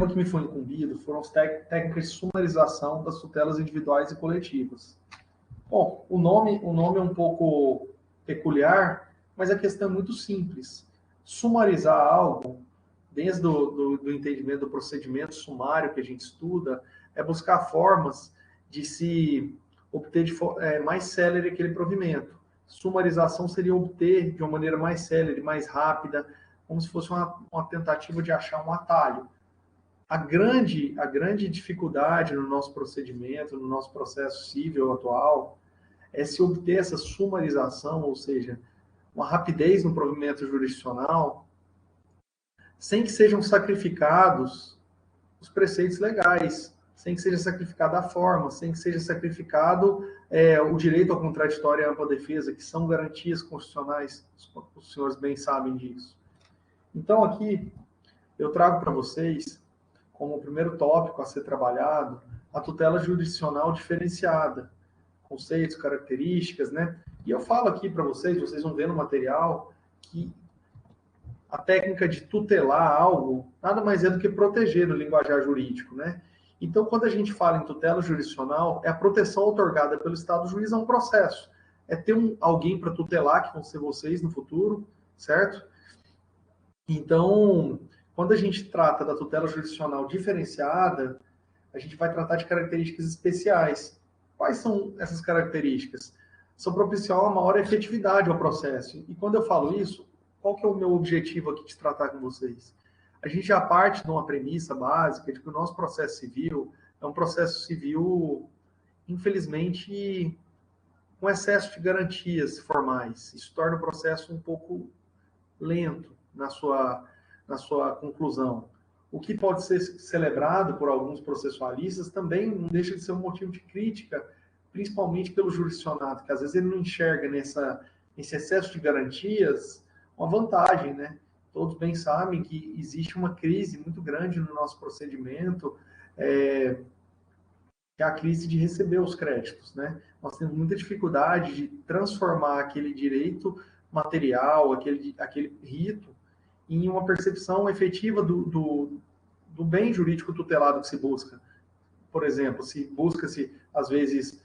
tema que me foi incumbido foram as técnicas de sumarização das tutelas individuais e coletivas. Bom, o nome é um pouco peculiar, mas a questão é muito simples. Sumarizar algo, desde do entendimento do procedimento sumário que a gente estuda, é buscar formas de se obter mais célere aquele provimento. Sumarização seria obter de uma maneira mais célere, mais rápida, como se fosse uma tentativa de achar um atalho. A grande dificuldade no nosso procedimento, no nosso processo civil atual, é se obter essa sumarização, ou seja, uma rapidez no provimento jurisdicional, sem que sejam sacrificados os preceitos legais, sem que seja sacrificada a forma, sem que seja sacrificado o direito ao contraditório e à ampla defesa, que são garantias constitucionais, os senhores bem sabem disso. Então, aqui, eu trago para vocês, como primeiro tópico a ser trabalhado, a tutela jurisdicional diferenciada, conceitos, características, né? E eu falo aqui para vocês vão ver no material, que a técnica de tutelar algo nada mais é do que proteger no linguajar jurídico, né? Então, quando a gente fala em tutela jurisdicional, é a proteção outorgada pelo Estado juiz a um processo. É ter alguém para tutelar, que vão ser vocês no futuro, certo? Então, quando a gente trata da tutela jurisdicional diferenciada, a gente vai tratar de características especiais. Quais são essas características? São propiciar uma maior efetividade ao processo. E quando eu falo isso, qual que é o meu objetivo aqui de tratar com vocês? A gente já parte de uma premissa básica de que o nosso processo civil é um processo civil, infelizmente, com excesso de garantias formais. Isso torna o processo um pouco lento na sua conclusão. O que pode ser celebrado por alguns processualistas também não deixa de ser um motivo de crítica, principalmente pelo jurisdicionado, que às vezes ele não enxerga nesse excesso de garantias uma vantagem, né? Todos bem sabem que existe uma crise muito grande no nosso procedimento, que é a crise de receber os créditos, né? Nós temos muita dificuldade de transformar aquele direito material, aquele rito, em uma percepção efetiva do bem jurídico tutelado que se busca. Por exemplo, se busca-se, às vezes,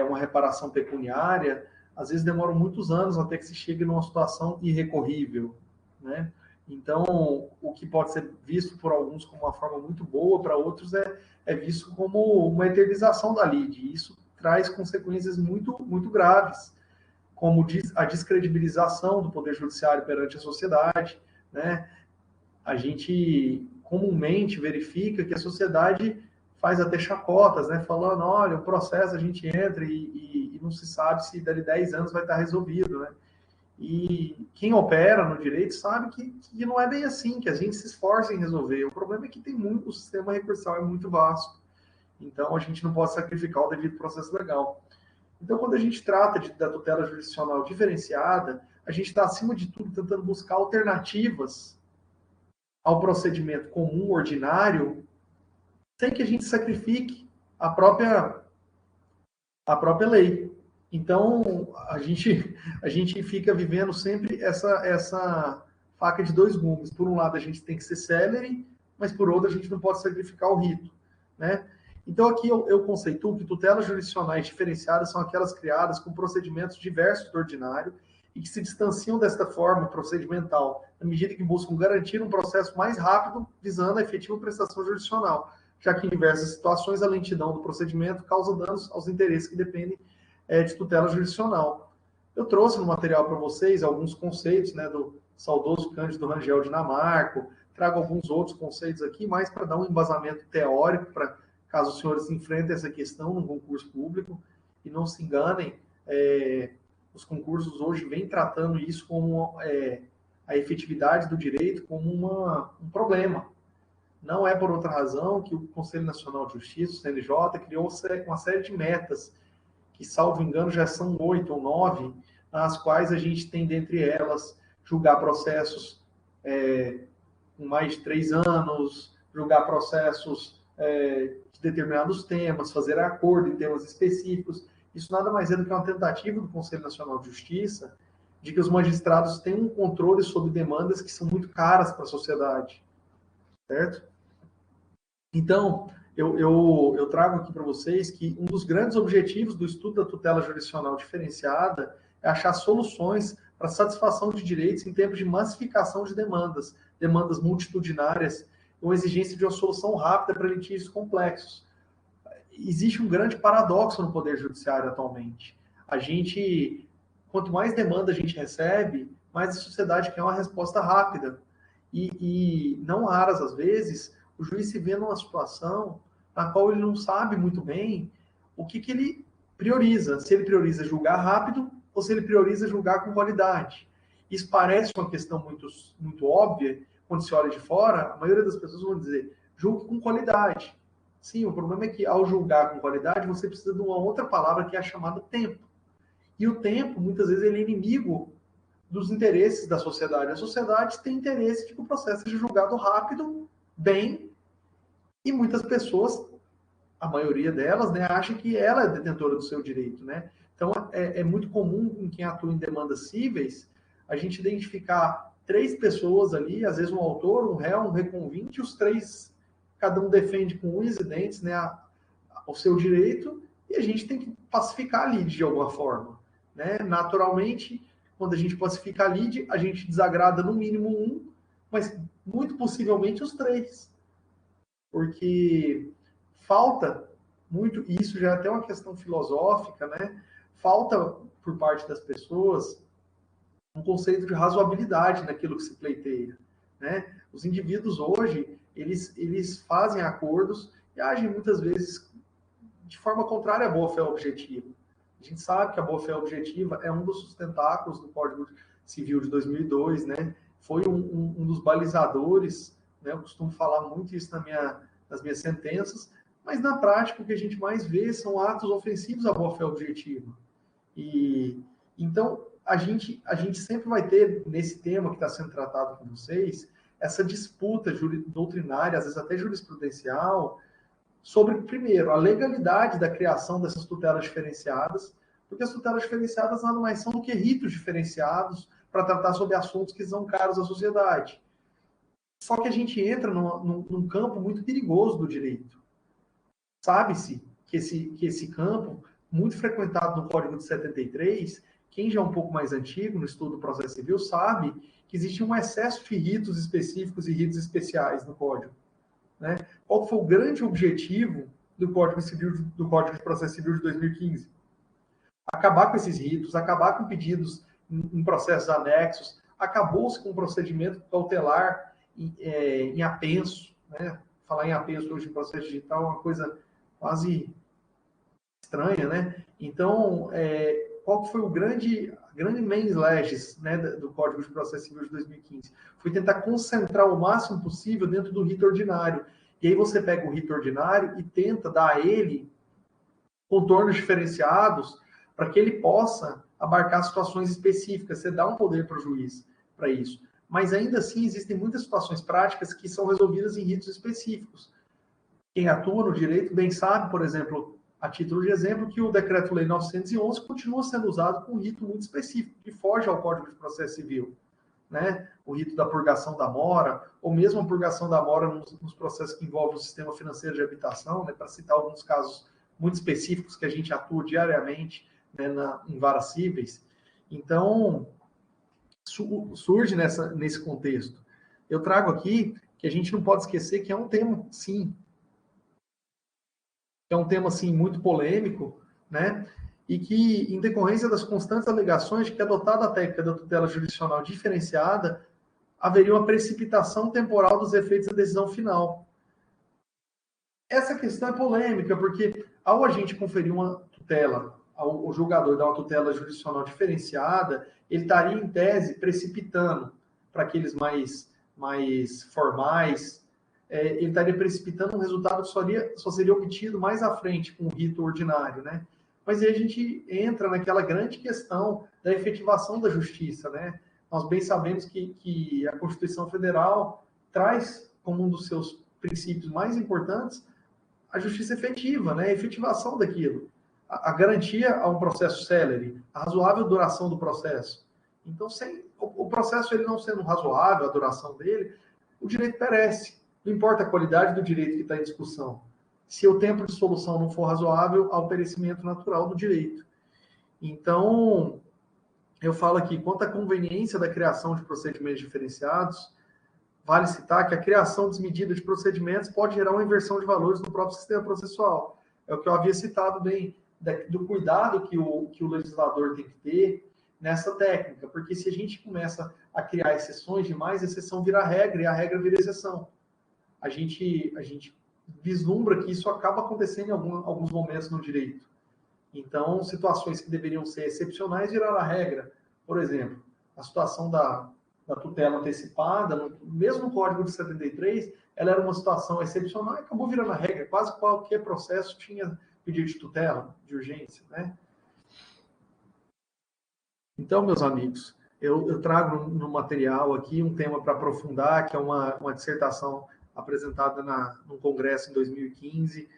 uma reparação pecuniária, às vezes demoram muitos anos até que se chegue numa situação irrecorrível, né? Então, o que pode ser visto por alguns como uma forma muito boa, para outros é visto como uma eternização da lide. E isso traz consequências muito, muito graves, como a descredibilização do Poder Judiciário perante a sociedade, né? A gente comumente verifica que a sociedade faz até chacotas, né? Falando, olha, o processo a gente entra e não se sabe se dali 10 anos vai estar resolvido, né? E quem opera no direito sabe que não é bem assim, que a gente se esforça em resolver. O problema é que o sistema recursal é muito vasto. Então, a gente não pode sacrificar o devido processo legal. Então, quando a gente trata da tutela jurisdicional diferenciada, a gente está, acima de tudo, tentando buscar alternativas ao procedimento comum, ordinário, sem que a gente sacrifique a própria lei. Então, a gente fica vivendo sempre essa faca de dois gumes. Por um lado, a gente tem que ser célere, mas por outro, a gente não pode sacrificar o rito, né? Então, aqui eu conceituo que tutelas jurisdicionais diferenciadas são aquelas criadas com procedimentos diversos do ordinário e que se distanciam desta forma procedimental, na medida que buscam garantir um processo mais rápido, visando a efetiva prestação jurisdicional, já que em diversas situações a lentidão do procedimento causa danos aos interesses que dependem de tutela jurisdicional. Eu trouxe no material para vocês alguns conceitos, né, do saudoso Cândido Rangel Dinamarco, trago alguns outros conceitos aqui, mais para dar um embasamento teórico, para caso os senhores enfrentem essa questão no concurso público, e não se enganem, os concursos hoje vêm tratando isso como a efetividade do direito como um problema. Não é por outra razão que o Conselho Nacional de Justiça, o CNJ, criou uma série de metas, que, salvo engano, já são 8 ou 9, nas quais a gente tem, dentre elas, julgar processos com mais de 3 anos, julgar processos de determinados temas, fazer acordo em temas específicos. Isso nada mais é do que uma tentativa do Conselho Nacional de Justiça de que os magistrados tenham um controle sobre demandas que são muito caras para a sociedade, certo? Então, eu trago aqui para vocês que um dos grandes objetivos do estudo da tutela jurisdicional diferenciada é achar soluções para satisfação de direitos em tempos de massificação de demandas, demandas multitudinárias, com exigência de uma solução rápida para litígios complexos. Existe um grande paradoxo no Poder Judiciário atualmente. Quanto mais demanda a gente recebe, mais a sociedade quer uma resposta rápida. E não raras às vezes, o juiz se vê numa situação na qual ele não sabe muito bem o que ele prioriza. Se ele prioriza julgar rápido ou se ele prioriza julgar com qualidade. Isso parece uma questão muito óbvia, quando se olha de fora, a maioria das pessoas vão dizer, julgue com qualidade. Sim, o problema é que ao julgar com qualidade, você precisa de uma outra palavra que é a chamada tempo. E o tempo, muitas vezes, ele é inimigo dos interesses da sociedade. A sociedade tem interesse de que o processo seja julgado rápido, bem, e muitas pessoas, a maioria delas, né, acha que ela é detentora do seu direito, né? Então, é muito comum em quem atua em demandas cíveis, a gente identificar 3 pessoas ali, às vezes um autor, um réu, um reconvinte, os 3, cada um defende com unhas e dentes, né, o seu direito, e a gente tem que pacificar a lide de alguma forma, né? Naturalmente, quando a gente pacifica a lide, a gente desagrada no mínimo um, mas muito possivelmente os 3. Porque falta muito, e isso já é até uma questão filosófica, né? Falta por parte das pessoas um conceito de razoabilidade naquilo que se pleiteia, né? Os indivíduos hoje, eles fazem acordos e agem muitas vezes de forma contrária à boa-fé objetiva. A gente sabe que a boa-fé objetiva é um dos sustentáculos do Código Civil de 2002, né? Foi um dos balizadores, né? Eu costumo falar muito isso nas minhas sentenças, mas na prática o que a gente mais vê são atos ofensivos à boa-fé objetiva. E então a gente sempre vai ter nesse tema que está sendo tratado com vocês essa disputa doutrinária, às vezes até jurisprudencial, sobre, primeiro, a legalidade da criação dessas tutelas diferenciadas, porque as tutelas diferenciadas nada mais são do que ritos diferenciados para tratar sobre assuntos que são caros à sociedade. Só que a gente entra num campo muito perigoso do direito. Sabe-se que esse campo, muito frequentado no Código de 73, quem já é um pouco mais antigo no estudo do processo civil sabe que existe um excesso de ritos específicos e ritos especiais no Código. Né? Qual foi o grande objetivo do Código de Processo Civil de 2015? Acabar com esses ritos, acabar com pedidos em processos anexos, acabou-se com o procedimento cautelar em apenso, né? Falar em apenso hoje em processo digital é uma coisa quase estranha, né? Então, qual foi o grande mens legis, né, do Código de Processo Civil de 2015? Foi tentar concentrar o máximo possível dentro do rito ordinário. E aí você pega o rito ordinário e tenta dar a ele contornos diferenciados para que ele possa abarcar situações específicas. Você dá um poder para o juiz para isso. Mas ainda assim existem muitas situações práticas que são resolvidas em ritos específicos. Quem atua no direito bem sabe, por exemplo, a título de exemplo, que o Decreto-Lei 911 continua sendo usado com um rito muito específico, que foge ao Código de Processo Civil. Né? O rito da purgação da mora, ou mesmo a purgação da mora nos processos que envolvem o sistema financeiro de habitação, né? Para citar alguns casos muito específicos que a gente atua diariamente, né, em varas cíveis. Então, surge nesse contexto. Eu trago aqui que a gente não pode esquecer que é um tema, sim, que é um tema, assim, muito polêmico, né? E que, em decorrência das constantes alegações de que, adotada a técnica da tutela jurisdicional diferenciada, haveria uma precipitação temporal dos efeitos da decisão final. Essa questão é polêmica, porque ao a gente conferir uma tutela, ao julgador dar uma tutela jurisdicional diferenciada, ele estaria, em tese, precipitando para aqueles mais formais, ele estaria precipitando um resultado que só seria obtido mais à frente com o rito ordinário, né? Mas aí a gente entra naquela grande questão da efetivação da justiça, né? Nós bem sabemos que a Constituição Federal traz como um dos seus princípios mais importantes a justiça efetiva, né? A efetivação daquilo. A garantia a um processo célere, a razoável duração do processo. Então, sem o processo ele não sendo razoável, a duração dele, o direito perece. Não importa a qualidade do direito que está em discussão. Se o tempo de solução não for razoável, há o perecimento natural do direito. Então, eu falo aqui, quanto à conveniência da criação de procedimentos diferenciados, vale citar que a criação desmedida de procedimentos pode gerar uma inversão de valores no próprio sistema processual. É o que eu havia citado bem, do cuidado que o legislador tem que ter nessa técnica, porque se a gente começa a criar exceções demais, a exceção vira regra e a regra vira exceção. A gente vislumbra que isso acaba acontecendo em alguns momentos no direito. Então, situações que deveriam ser excepcionais viraram a regra. Por exemplo, a situação da tutela antecipada, no mesmo Código de 73, ela era uma situação excepcional e acabou virando a regra. Quase qualquer processo tinha pedido de tutela, de urgência, né? Então, meus amigos, eu trago no material aqui um tema para aprofundar, que é uma dissertação apresentada num congresso em 2015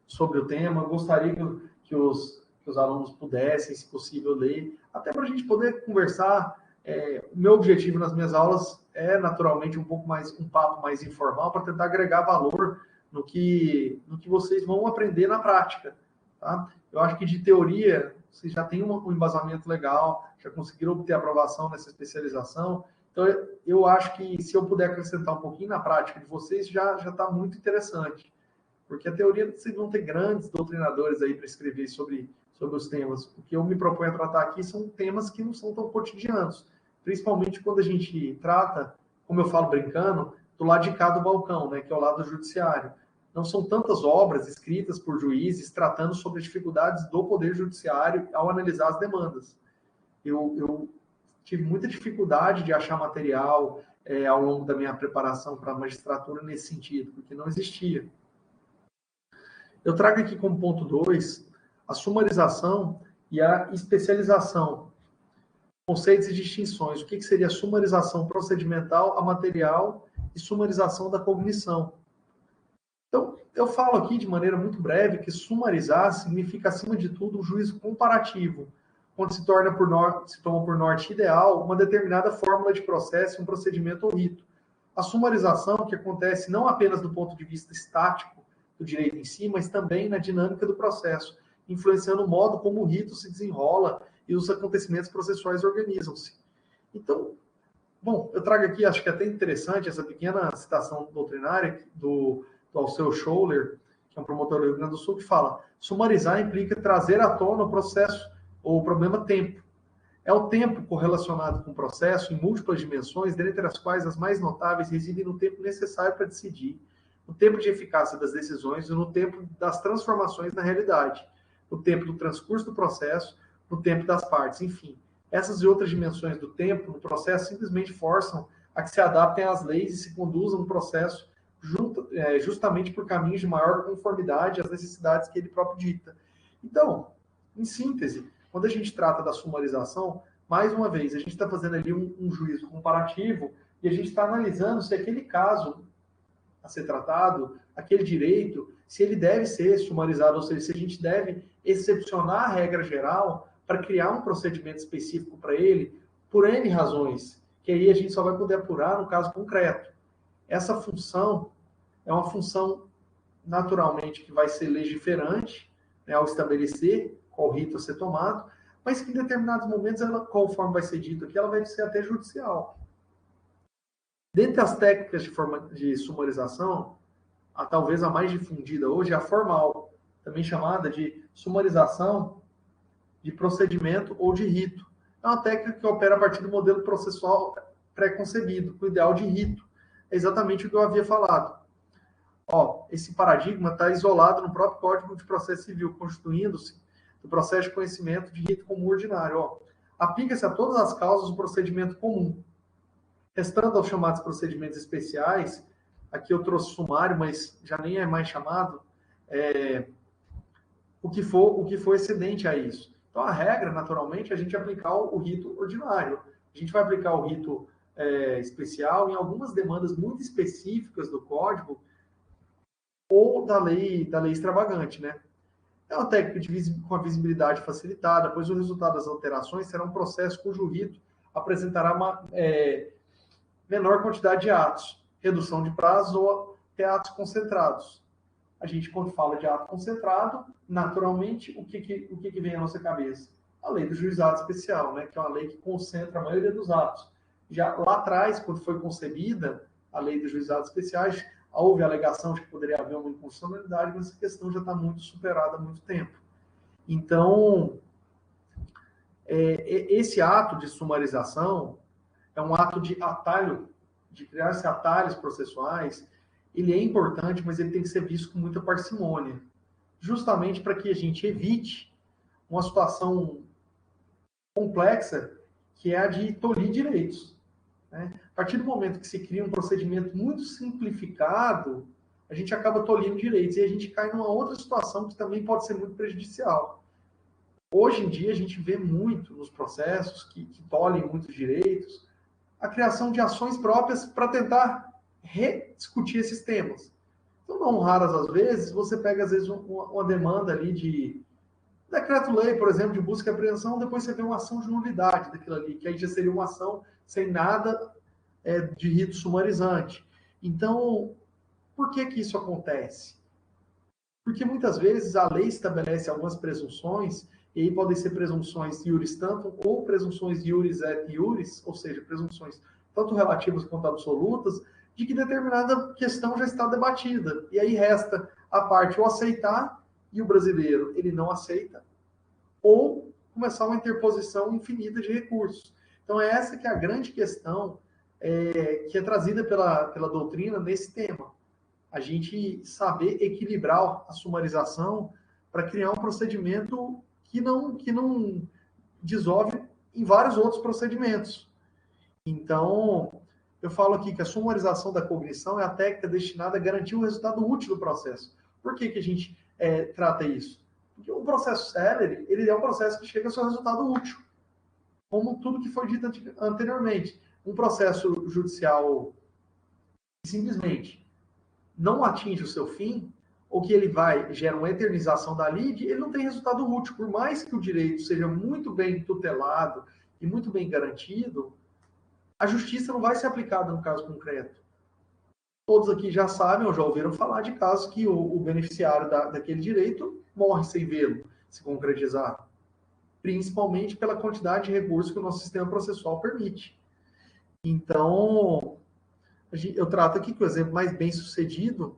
sobre o tema. Eu gostaria que os alunos pudessem, se possível, ler, até para a gente poder conversar. O meu objetivo nas minhas aulas é, naturalmente, um papo mais informal, para tentar agregar valor no que vocês vão aprender na prática. Tá? Eu acho que de teoria, vocês já têm um embasamento legal, já conseguiram obter aprovação nessa especialização. Então, eu acho que se eu puder acrescentar um pouquinho na prática de vocês, já está muito interessante. Porque a teoria, vocês vão ter grandes doutrinadores aí para escrever sobre os temas. O que eu me proponho a tratar aqui são temas que não são tão cotidianos. Principalmente quando a gente trata, como eu falo brincando, do lado de cá do balcão, né, que é o lado judiciário. Não são tantas obras escritas por juízes tratando sobre as dificuldades do Poder Judiciário ao analisar as demandas. Eu tive muita dificuldade de achar material ao longo da minha preparação para a magistratura nesse sentido, porque não existia. Eu trago aqui como ponto 2 a sumarização e a especialização. Conceitos e distinções. O que seria sumarização procedimental, a material e sumarização da cognição. Então, eu falo aqui de maneira muito breve que sumarizar significa, acima de tudo, um juízo comparativo, onde se toma por norte ideal uma determinada fórmula de processo, um procedimento ou rito. A sumarização, que acontece não apenas do ponto de vista estático do direito em si, mas também na dinâmica do processo, influenciando o modo como o rito se desenrola e os acontecimentos processuais organizam-se. Então, bom, eu trago aqui, acho que é até interessante, essa pequena citação doutrinária do Alceu Scholler, que é um promotor do Rio Grande do Sul, que fala: sumarizar implica trazer à tona o processo ou o problema tempo. É o tempo correlacionado com o processo em múltiplas dimensões, dentre as quais as mais notáveis residem no tempo necessário para decidir, no tempo de eficácia das decisões e no tempo das transformações na realidade, no tempo do transcurso do processo, no tempo das partes, enfim. Essas e outras dimensões do tempo no processo simplesmente forçam a que se adaptem às leis e se conduzam o processo justamente por caminhos de maior conformidade às necessidades que ele próprio dita. Então, em síntese, quando a gente trata da sumarização, mais uma vez, a gente está fazendo ali um juízo comparativo e a gente está analisando se aquele caso a ser tratado, aquele direito, se ele deve ser sumarizado, ou seja, se a gente deve excepcionar a regra geral para criar um procedimento específico para ele, por N razões, que aí a gente só vai poder apurar no caso concreto. Essa função é uma função, naturalmente, que vai ser legiferante, né, ao estabelecer qual rito a ser tomado, mas que em determinados momentos, conforme vai ser dito aqui, ela vai ser até judicial. Dentre as técnicas de sumarização, talvez a mais difundida hoje é a formal, também chamada de sumarização de procedimento ou de rito. É uma técnica que opera a partir do modelo processual pré-concebido, com o ideal de rito. É exatamente o que eu havia falado. Esse paradigma está isolado no próprio Código de Processo Civil, constituindo-se do processo de conhecimento de rito comum ordinário. Aplica-se a todas as causas o procedimento comum. Restando aos chamados procedimentos especiais, aqui eu trouxe sumário, mas já nem é mais chamado, o que for excedente a isso. Então, a regra, naturalmente, é a gente aplicar o rito ordinário. A gente vai aplicar o rito especial em algumas demandas muito específicas do Código ou da lei extravagante, né? É uma técnica com a visibilidade facilitada, pois o resultado das alterações será um processo cujo rito apresentará uma menor quantidade de atos. redução de prazos ou até atos concentrados. A gente, quando fala de ato concentrado, naturalmente, o que vem à nossa cabeça? A lei do juizado especial, né? Que é uma lei que concentra a maioria dos atos. Já lá atrás, quando foi concebida a lei dos juizados especiais, houve a alegação de que poderia haver uma inconstitucionalidade, mas essa questão já está muito superada há muito tempo. Então, esse ato de sumarização é um ato de atalho, de criar-se atalhos processuais. Ele é importante, mas ele tem que ser visto com muita parcimônia, justamente para que a gente evite uma situação complexa, que é a de tolir direitos. Né? A partir do momento que se cria um procedimento muito simplificado, a gente acaba tolhindo direitos e a gente cai numa outra situação que também pode ser muito prejudicial. Hoje em dia, a gente vê muito nos processos que tolhem muitos direitos a criação de ações próprias para tentar rediscutir esses temas. Então, não raras às vezes, você pega, às vezes, uma demanda ali de decreto-lei, por exemplo, de busca e apreensão, depois você vê uma ação de nulidade daquilo ali, que aí já seria uma ação sem nada de rito sumarizante. Então, por que isso acontece? Porque muitas vezes a lei estabelece algumas presunções, e aí podem ser presunções iuris tantum ou presunções iuris et iuris, ou seja, presunções tanto relativas quanto absolutas, de que determinada questão já está debatida. E aí resta a parte o aceitar, e o brasileiro ele não aceita, ou começar uma interposição infinita de recursos. Então, é essa que é a grande questão que é trazida pela doutrina nesse tema. A gente saber equilibrar a sumarização para criar um procedimento que não dissolve em vários outros procedimentos. Então, eu falo aqui que a sumarização da cognição é a técnica destinada a garantir o resultado útil do processo. Por que a gente trata isso? Porque o processo célere, ele é um processo que chega ao seu resultado útil, como tudo que foi dito anteriormente. Um processo judicial simplesmente não atinge o seu fim, ou que ele gera uma eternização da lide, ele não tem resultado útil. Por mais que o direito seja muito bem tutelado e muito bem garantido, a justiça não vai ser aplicada no caso concreto. Todos aqui já sabem ou já ouviram falar de casos que o beneficiário daquele direito morre sem vê-lo se concretizar, principalmente pela quantidade de recursos que o nosso sistema processual permite. Então, eu trato aqui que o exemplo mais bem sucedido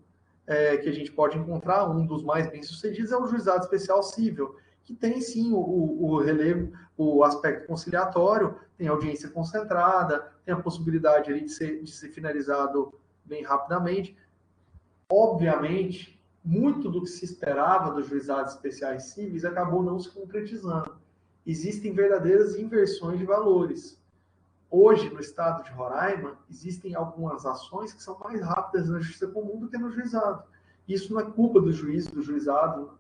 que a gente pode encontrar, um dos mais bem sucedidos é o juizado especial cível, que tem sim o relevo, o aspecto conciliatório, tem audiência concentrada, tem a possibilidade ali de ser finalizado bem rapidamente. Obviamente, muito do que se esperava dos juizados especiais cíveis acabou não se concretizando. Existem verdadeiras inversões de valores. Hoje, no estado de Roraima, existem algumas ações que são mais rápidas na justiça comum do que no juizado. Isso não é culpa do juiz, do juizado,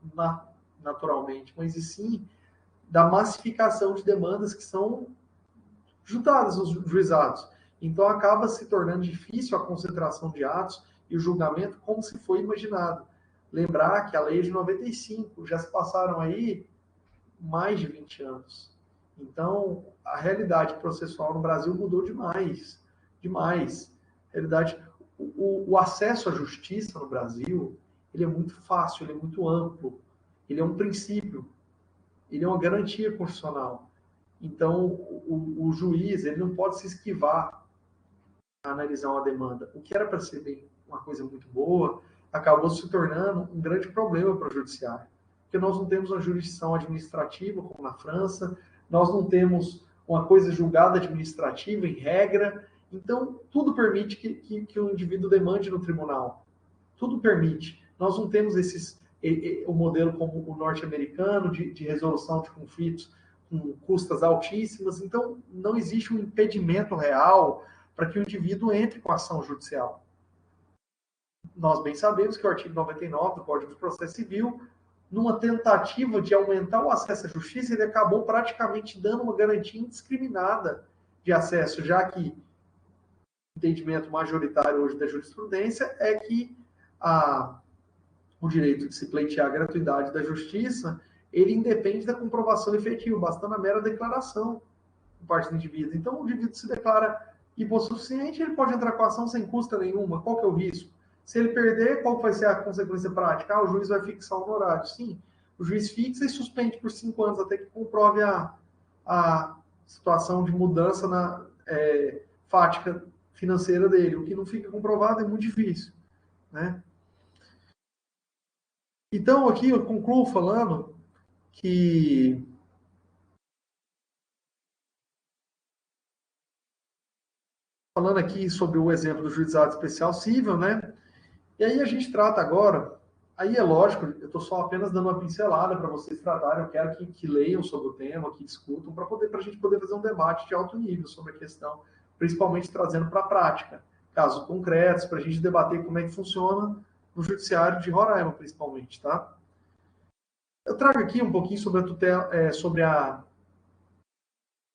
naturalmente, mas e sim da massificação de demandas que são juntadas nos juizados. Então, acaba se tornando difícil a concentração de atos e o julgamento como se foi imaginado. Lembrar que a lei é de 95, já se passaram aí mais de 20 anos. Então, a realidade processual no Brasil mudou demais. Demais. A realidade, o acesso à justiça no Brasil, ele é muito fácil, ele é muito amplo. Ele é um princípio. Ele é uma garantia constitucional. Então, o juiz, ele não pode se esquivar a analisar uma demanda. O que era para ser bem uma coisa muito boa, acabou se tornando um grande problema para o judiciário. Porque nós não temos uma jurisdição administrativa, como na França, nós não temos uma coisa julgada administrativa, em regra. Então, tudo permite que o indivíduo demande no tribunal. Tudo permite. Nós não temos o modelo como o norte-americano de resolução de conflitos com custas altíssimas. Então, não existe um impedimento real para que o indivíduo entre com a ação judicial. Nós bem sabemos que o artigo 99 do Código de Processo Civil, numa tentativa de aumentar o acesso à justiça, ele acabou praticamente dando uma garantia indiscriminada de acesso, já que o entendimento majoritário hoje da jurisprudência é que o direito de se pleitear a gratuidade da justiça, ele independe da comprovação efetiva, bastando a mera declaração por parte do indivíduo. Então, o indivíduo se declara hipossuficiente, ele pode entrar com a ação sem custa nenhuma. Qual que é o risco? Se ele perder, qual vai ser a consequência prática? Ah, o juiz vai fixar o honorário. Sim, o juiz fixa e suspende por 5 anos até que comprove a situação de mudança na fática financeira dele. O que não fica comprovado é muito difícil, né? Então, aqui eu concluo falando que falando aqui sobre o exemplo do juizado especial cível, né? E aí a gente trata agora, aí é lógico, eu estou só apenas dando uma pincelada para vocês tratarem, eu quero que leiam sobre o tema, que discutam, para a gente poder fazer um debate de alto nível sobre a questão, principalmente trazendo para a prática, casos concretos, para a gente debater como é que funciona no judiciário de Roraima, principalmente, tá? Eu trago aqui um pouquinho sobre a tutela,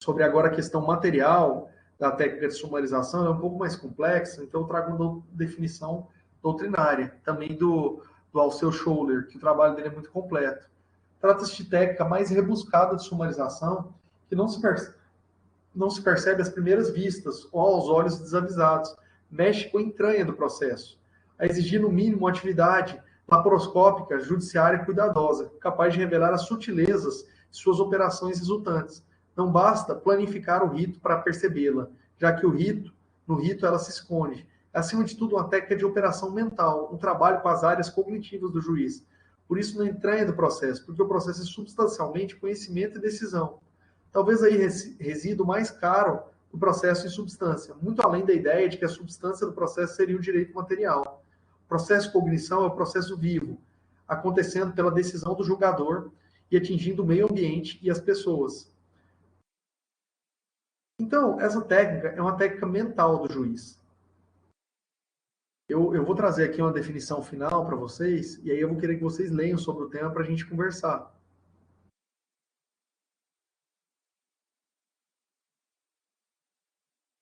sobre agora a questão material da técnica de sumarização, é um pouco mais complexa, então eu trago uma definição doutrinária, também do Alceu Scholler, que o trabalho dele é muito completo. Trata-se de técnica mais rebuscada de sumarização, que não se percebe às primeiras vistas ou aos olhos desavisados, mexe com a entranha do processo, a exigir no mínimo uma atividade laparoscópica, judiciária e cuidadosa, capaz de revelar as sutilezas de suas operações resultantes. Não basta planificar o rito para percebê-la, já que no rito ela se esconde. Acima de tudo, uma técnica de operação mental, um trabalho com as áreas cognitivas do juiz. Por isso, não entranha do processo, porque o processo é substancialmente conhecimento e decisão. Talvez aí resida o mais caro do processo em substância, muito além da ideia de que a substância do processo seria o direito material. O processo de cognição é o processo vivo, acontecendo pela decisão do julgador e atingindo o meio ambiente e as pessoas. Então, essa técnica é uma técnica mental do juiz. Eu vou trazer aqui uma definição final para vocês, e aí eu vou querer que vocês leiam sobre o tema para a gente conversar.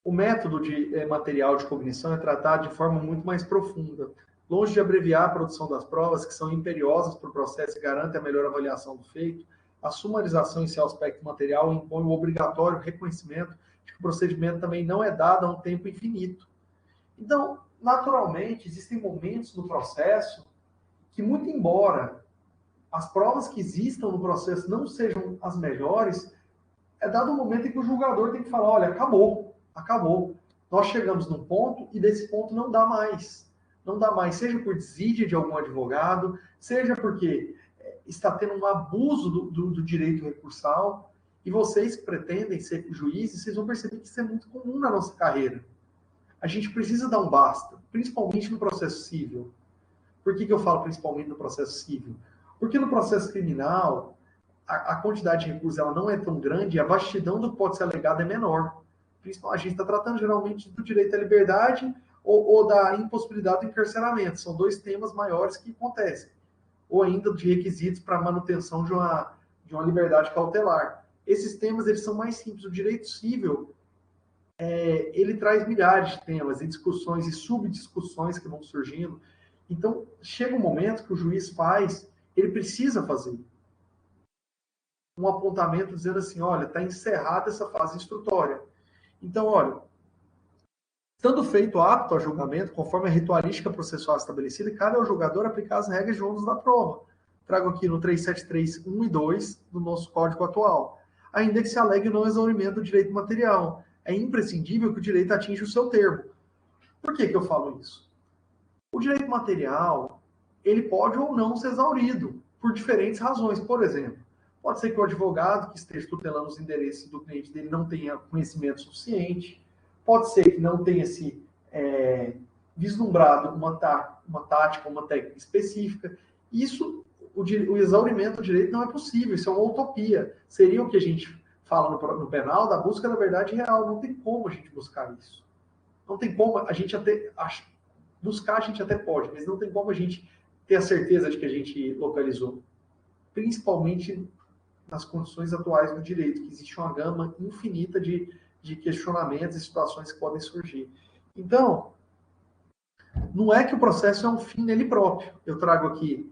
O método de material de cognição é tratado de forma muito mais profunda. Longe de abreviar a produção das provas, que são imperiosas para o processo e garantem a melhor avaliação do feito, a sumarização em seu aspecto material impõe o obrigatório reconhecimento de que o procedimento também não é dado a um tempo infinito. Então, naturalmente, existem momentos no processo que, muito embora as provas que existam no processo não sejam as melhores, é dado um momento em que o julgador tem que falar, olha, acabou. Nós chegamos num ponto e desse ponto não dá mais. Não dá mais, seja por desídia de algum advogado, seja porque está tendo um abuso do direito recursal, e vocês que pretendem ser juízes, vocês vão perceber que isso é muito comum na nossa carreira. A gente precisa dar um basta, principalmente no processo civil. Por que eu falo principalmente no processo civil? Porque no processo criminal, a quantidade de recursos ela não é tão grande e a vastidão do que pode ser alegado é menor. A gente está tratando geralmente do direito à liberdade ou da impossibilidade do encarceramento. São dois temas maiores que acontecem. Ou ainda de requisitos para manutenção de uma liberdade cautelar. Esses temas eles são mais simples. O direito civil ele traz milhares de temas e discussões e subdiscussões que vão surgindo. Então, chega um momento que o juiz ele precisa fazer um apontamento dizendo assim, olha, está encerrada essa fase instrutória. Então, olha, estando feito apto a julgamento, conforme a ritualística processual estabelecida, cabe ao julgador aplicar as regras de ônus da prova. Trago aqui no 373.1 e 2 do nosso Código atual. Ainda que se alegue o não exaurimento do direito material, é imprescindível que o direito atinja o seu termo. Por que eu falo isso? O direito material, ele pode ou não ser exaurido, por diferentes razões. Por exemplo, pode ser que o advogado que esteja tutelando os interesses do cliente dele não tenha conhecimento suficiente, pode ser que não tenha se vislumbrado uma tática, uma técnica específica. Isso, o exaurimento do direito não é possível, isso é uma utopia. Seria o que a gente fala no penal, da busca da verdade real. Não tem como a gente buscar isso. Não tem como a gente buscar, a gente até pode, mas não tem como a gente ter a certeza de que a gente localizou. Principalmente nas condições atuais do direito, que existe uma gama infinita de questionamentos e situações que podem surgir. Então, não é que o processo é um fim nele próprio, eu trago aqui.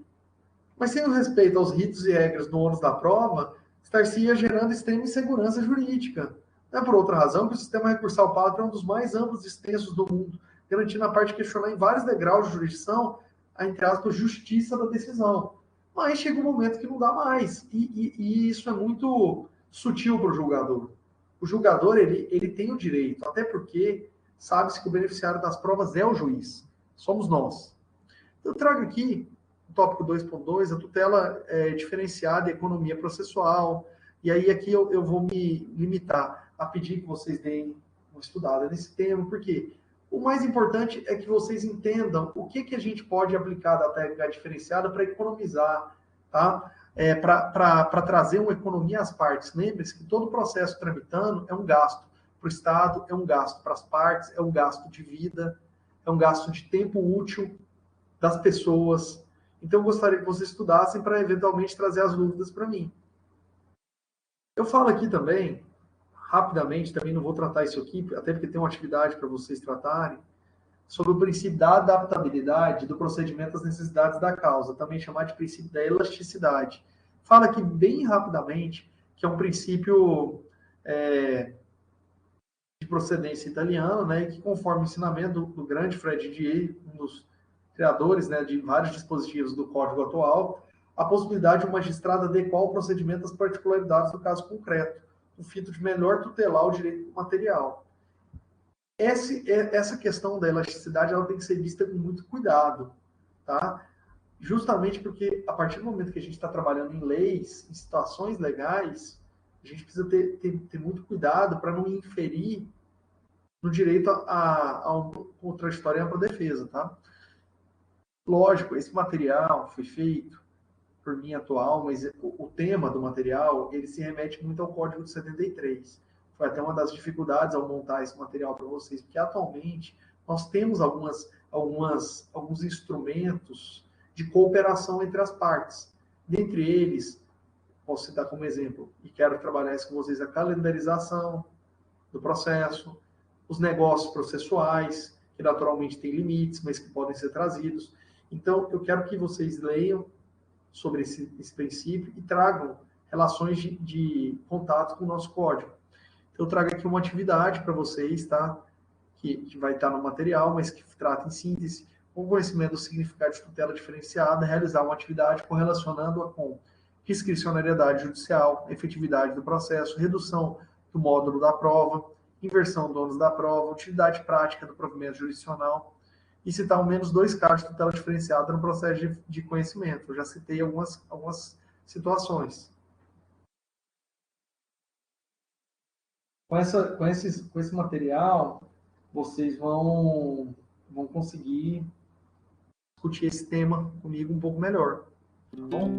Mas sem o respeito aos ritos e regras do ônus da prova, estar-se-ia gerando extrema insegurança jurídica, Não é por outra razão que o sistema recursal pátrio é um dos mais amplos e extensos do mundo, garantindo a parte de questionar em vários degraus de jurisdição a, entre aspas, justiça da decisão. Mas chega um momento que não dá mais. E isso é muito sutil para o julgador. O julgador, ele tem o direito, até porque sabe-se que o beneficiário das provas é o juiz. Somos nós. Eu trago aqui, no tópico 2.2, a tutela diferenciada e economia processual. E aí aqui eu vou me limitar a pedir que vocês deem uma estudada nesse tema, porque o mais importante é que vocês entendam o que a gente pode aplicar da técnica diferenciada para economizar, tá? Para trazer uma economia às partes. Lembre-se que todo processo tramitando é um gasto para o Estado, é um gasto para as partes, é um gasto de vida, é um gasto de tempo útil das pessoas. Então, eu gostaria que vocês estudassem para eventualmente trazer as dúvidas para mim. Eu falo aqui também, rapidamente, também não vou tratar isso aqui, até porque tem uma atividade para vocês tratarem, sobre o princípio da adaptabilidade do procedimento às necessidades da causa, também chamado de princípio da elasticidade. Fala aqui bem rapidamente que é um princípio de procedência italiana, né, e que conforme o ensinamento do grande Fred Dier, um dos criadores, né, de vários dispositivos do Código atual, a possibilidade de um magistrado adequar o procedimento às particularidades do caso concreto, no fito de melhor tutelar o direito material. Essa questão da elasticidade ela tem que ser vista com muito cuidado, tá? Justamente porque a partir do momento que a gente está trabalhando em leis, em situações legais, a gente precisa ter muito cuidado para não inferir no direito a um contraditório e ampla defesa, tá? Lógico, esse material foi feito por mim atual, mas o tema do material, ele se remete muito ao Código de 73. Foi até uma das dificuldades ao montar esse material para vocês, porque atualmente nós temos alguns instrumentos de cooperação entre as partes. Dentre eles, posso citar como exemplo, e quero trabalhar isso com vocês, a calendarização do processo, os negócios processuais, que naturalmente têm limites, mas que podem ser trazidos. Então, eu quero que vocês leiam sobre esse princípio e tragam relações de contato com o nosso código. Então, eu trago aqui uma atividade para vocês, tá? Que vai estar no material, mas que trata em síntese o conhecimento do significado de tutela diferenciada, realizar uma atividade correlacionando-a com discricionariedade judicial, efetividade do processo, redução do módulo da prova, inversão do ônus da prova, utilidade prática do provimento jurisdicional, e citar ao menos 2 casos de tutela diferenciada no processo de conhecimento. Eu já citei algumas situações. Com esse material, vocês vão conseguir discutir esse tema comigo um pouco melhor. Tá bom?